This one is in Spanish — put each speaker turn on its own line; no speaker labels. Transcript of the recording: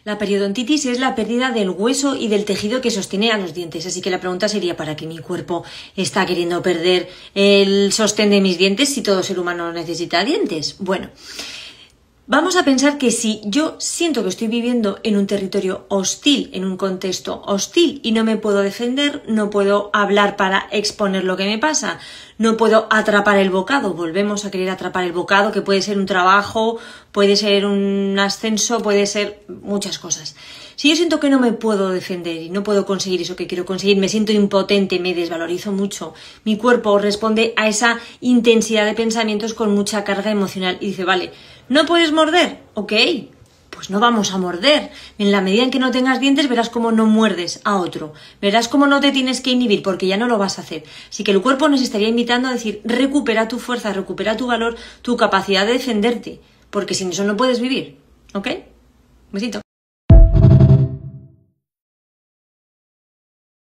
La periodontitis es la pérdida del hueso y del tejido que sostiene a los dientes, así que la pregunta sería ¿para qué mi cuerpo está queriendo perder el sostén de mis dientes si todo ser humano necesita dientes? Bueno, vamos a pensar que si yo siento que estoy viviendo en un territorio hostil, en un contexto hostil y no me puedo defender, no puedo hablar para exponer lo que me pasa, no puedo atrapar el bocado, volvemos a querer atrapar el bocado, que puede ser un trabajo, puede ser un ascenso, puede ser muchas cosas. Si yo siento que no me puedo defender y no puedo conseguir eso que quiero conseguir, me siento impotente, me desvalorizo mucho, mi cuerpo responde a esa intensidad de pensamientos con mucha carga emocional y dice, vale, ¿no puedes morder? Ok, pues no vamos a morder. En la medida en que no tengas dientes verás cómo no muerdes a otro, verás cómo no te tienes que inhibir porque ya no lo vas a hacer. Así que el cuerpo nos estaría invitando a decir, recupera tu fuerza, recupera tu valor, tu capacidad de defenderte, porque sin eso no puedes vivir. ¿Ok? Besito.